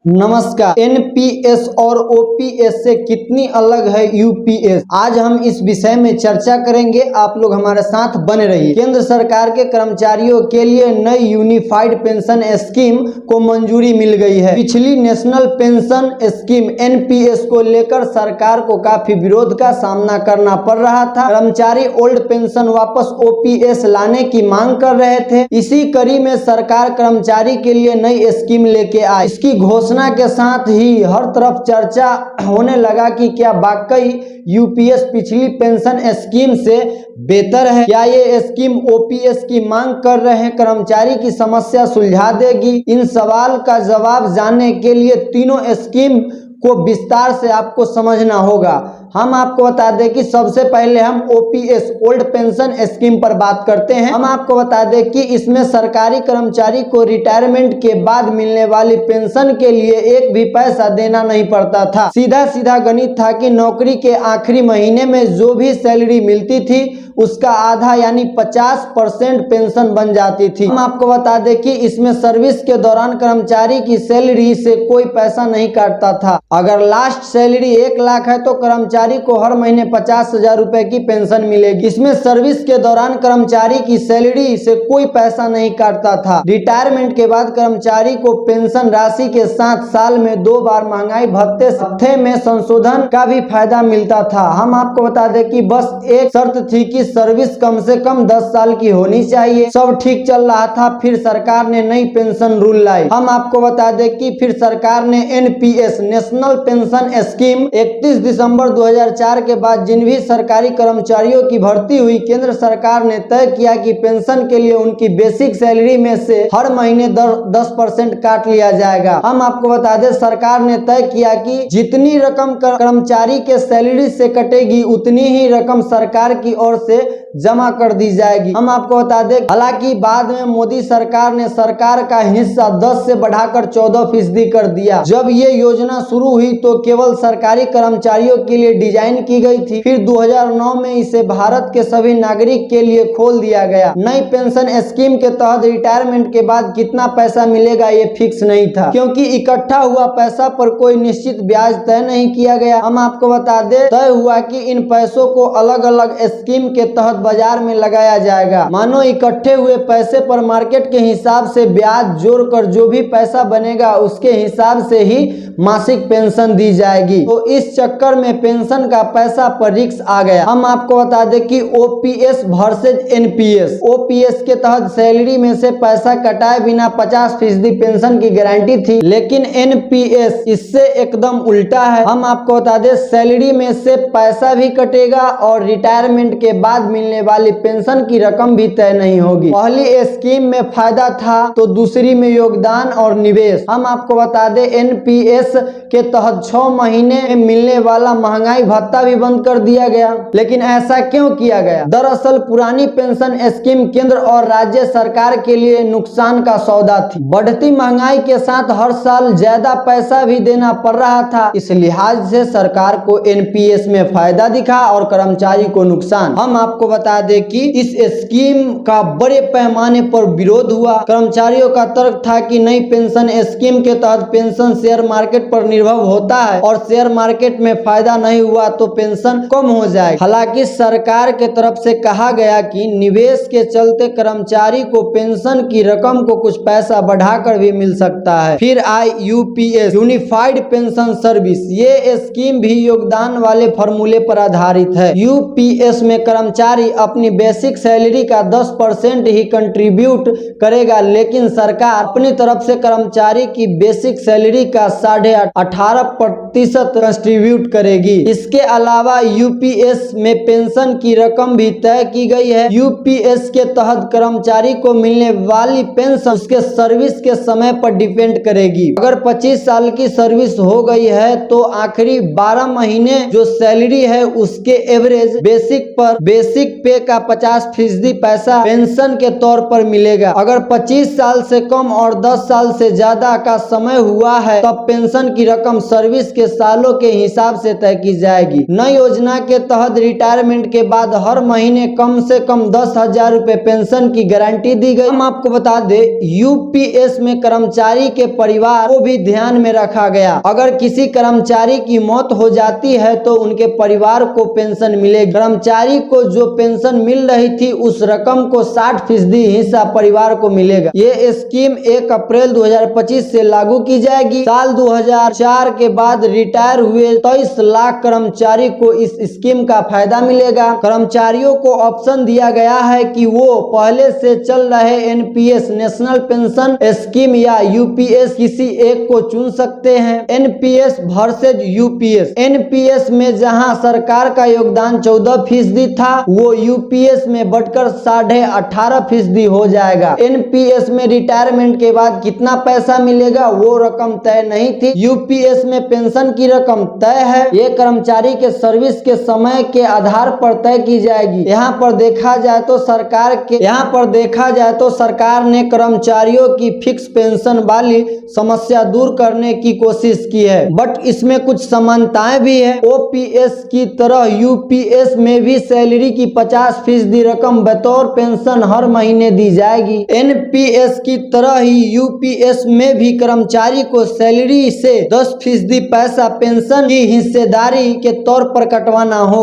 नमस्कार। एनपीएस और ओपीएस से कितनी अलग है यूपीएस, आज हम इस विषय में चर्चा करेंगे। आप लोग हमारे साथ बने रहिए। केंद्र सरकार के कर्मचारियों के लिए नई यूनिफाइड पेंशन स्कीम को मंजूरी मिल गई है। पिछली नेशनल पेंशन स्कीम एनपीएस को लेकर सरकार को काफी विरोध का सामना करना पड़ रहा था। कर्मचारी ओल्ड पेंशन वापस ओपीएस लाने की मांग कर रहे थे। इसी कड़ी में सरकार कर्मचारी के लिए नई स्कीम लेके आई। इसकी घोषणा के साथ ही हर तरफ चर्चा होने लगा कि क्या वाकई यूपीएस पिछली पेंशन स्कीम से बेहतर है। क्या ये स्कीम ओपीएस की मांग कर रहे कर्मचारी की समस्या सुलझा देगी। इन सवाल का जवाब जानने के लिए तीनों स्कीम को विस्तार से आपको समझना होगा। हम आपको बता दें कि सबसे पहले हम ओपीएस ओल्ड पेंशन स्कीम पर बात करते हैं। हम आपको बता दें कि इसमें सरकारी कर्मचारी को रिटायरमेंट के बाद मिलने वाली पेंशन के लिए एक भी पैसा देना नहीं पड़ता था। सीधा सीधा गणित था कि नौकरी के आखिरी महीने में जो भी सैलरी मिलती थी उसका आधा यानी 50% पेंशन बन जाती थी। हम आपको बता दें कि इसमें सर्विस के दौरान कर्मचारी की सैलरी से कोई पैसा नहीं काटता था। अगर लास्ट सैलरी 1 लाख है तो कर्मचारी को हर महीने 50,000 रुपए की पेंशन मिलेगी। इसमें सर्विस के दौरान कर्मचारी की सैलरी से कोई पैसा नहीं काटता था। रिटायरमेंट के बाद कर्मचारी को पेंशन राशि के साथ साल में 2 बार महंगाई भत्ते में संशोधन का भी फायदा मिलता था। हम आपको बता दें कि बस एक शर्त थी कि सर्विस कम से कम 10 साल की होनी चाहिए। सब ठीक चल रहा था, फिर सरकार ने नई पेंशन रूल लाई। हम आपको बता दें कि फिर सरकार ने एनपीएस नेशनल पेंशन स्कीम 31 दिसंबर 2004 के बाद जिन भी सरकारी कर्मचारियों की भर्ती हुई, केंद्र सरकार ने तय किया कि पेंशन के लिए उनकी बेसिक सैलरी में से हर महीने 10% काट लिया जाएगा। हम आपको बता दें सरकार ने तय किया कि जितनी रकम कर्मचारी के सैलरी से कटेगी उतनी ही रकम सरकार की ओर से जमा कर दी जाएगी। हम आपको बता दें हालांकि बाद में मोदी सरकार ने सरकार का हिस्सा 10 से बढ़ाकर 14% कर दिया। जब ये योजना शुरू हुई तो केवल सरकारी कर्मचारियों के लिए डिजाइन की गई थी। फिर 2009 में इसे भारत के सभी नागरिक के लिए खोल दिया गया। नई पेंशन स्कीम के तहत रिटायरमेंट के बाद कितना पैसा मिलेगा ये फिक्स नहीं था, क्योंकि इकट्ठा हुआ पैसा पर कोई निश्चित ब्याज तय नहीं किया गया। हम आपको बता दें तय हुआ कि इन पैसों को अलग अलग स्कीम के तहत बाजार में लगाया जाएगा। मानो इकट्ठे हुए पैसे पर मार्केट के हिसाब से ब्याज जोड़कर जो भी पैसा बनेगा उसके हिसाब से ही मासिक पेंशन दी जाएगी। तो इस चक्कर में पेंशन का पैसा पर रिस्क आ गया। हम आपको बता दें कि ओपीएस वर्सेज एनपीएस। ओपीएस के तहत सैलरी में से पैसा कटाए बिना 50% पेंशन की गारंटी थी, लेकिन एनपीएस इससे एकदम उल्टा है। हम आपको बता दें सैलरी में से पैसा भी कटेगा और रिटायरमेंट के बाद मिलने वाली पेंशन की रकम भी तय नहीं होगी। पहली स्कीम में फायदा था तो दूसरी में योगदान और निवेश। हम आपको बता दें एनपीएस के तहत 6 महीने में मिलने वाला महंगाई भत्ता भी बंद कर दिया गया। लेकिन ऐसा क्यों किया गया? दरअसल पुरानी पेंशन स्कीम केंद्र और राज्य सरकार के लिए नुकसान का सौदा थी। बढ़ती महंगाई के साथ हर साल ज्यादा पैसा भी देना पड़ रहा था। इस लिहाज से सरकार को एनपीएस में फायदा दिखा और कर्मचारी को नुकसान। हम आपको बता दें कि इस स्कीम का बड़े पैमाने पर विरोध हुआ। कर्मचारियों का तर्क था कि नई पेंशन स्कीम के तहत पेंशन शेयर मार्केट पर निर्भर होता है और शेयर मार्केट में फायदा नहीं हुआ तो पेंशन कम हो जाए। हालांकि सरकार के तरफ से कहा गया कि निवेश के चलते कर्मचारी को पेंशन की रकम को कुछ पैसा बढ़ाकर भी मिल सकता है। फिर आई यूपीएस यूनिफाइड पेंशन सर्विस। ये स्कीम भी योगदान वाले फॉर्मूले पर आधारित है। यूपीएस में कर्मचारी अपनी बेसिक सैलरी का 10% ही कंट्रीब्यूट करेगा, लेकिन सरकार अपनी तरफ से कर्मचारी की बेसिक सैलरी का 18.5% कंट्रीब्यूट करेगी। इसके अलावा यूपीएस में पेंशन की रकम भी तय की गई है। यूपीएस के तहत कर्मचारी को मिलने वाली पेंशन उसके सर्विस के समय पर डिपेंड करेगी। अगर 25 साल की सर्विस हो गई है तो आखिरी 12 महीने जो सैलरी है उसके एवरेज बेसिक पे का 50% पैसा पेंशन के तौर पर मिलेगा। अगर 25 साल से कम और 10 साल से ज्यादा का समय हुआ है तब पेंशन पेंशन की रकम सर्विस के सालों के हिसाब से तय की जाएगी। नई योजना के तहत रिटायरमेंट के बाद हर महीने कम से कम 10,000 रुपए पेंशन की गारंटी दी गई। हम आपको बता दें, यूपीएस में कर्मचारी के परिवार को भी ध्यान में रखा गया। अगर किसी कर्मचारी की मौत हो जाती है तो उनके परिवार को पेंशन मिलेगी। कर्मचारी को जो पेंशन मिल रही थी उस रकम को 60% हिस्सा परिवार को मिलेगा। ये स्कीम 1 अप्रैल 2025 से लागू की जाएगी। साल 2004 के बाद रिटायर हुए 23 लाख कर्मचारी को इस स्कीम का फायदा मिलेगा। कर्मचारियों को ऑप्शन दिया गया है कि वो पहले से चल रहे एनपीएस नेशनल पेंशन स्कीम या यूपीएस किसी एक को चुन सकते हैं। NPS versus UPS. एनपीएस में जहां सरकार का योगदान 14% था, वो यूपीएस में बढ़कर 18.5% हो जाएगा। एनपीएस में रिटायरमेंट के बाद कितना पैसा मिलेगा वो रकम तय नहीं थी। यूपीएस में पेंशन की रकम तय है। ये कर्मचारी के सर्विस के समय के आधार पर तय की जाएगी। यहाँ पर देखा जाए तो सरकार ने कर्मचारियों की फिक्स पेंशन वाली समस्या दूर करने की कोशिश की है, बट इसमें कुछ समानताएं भी है। ओपीएस की तरह यूपीएस में भी सैलरी की 50% रकम बतौर पेंशन हर महीने दी जाएगी। एनपीएस की तरह ही यूपीएस में भी कर्मचारी को सैलरी से 10% पैसा पेंशन की हिस्सेदारी के तौर पर कटवाना होगा।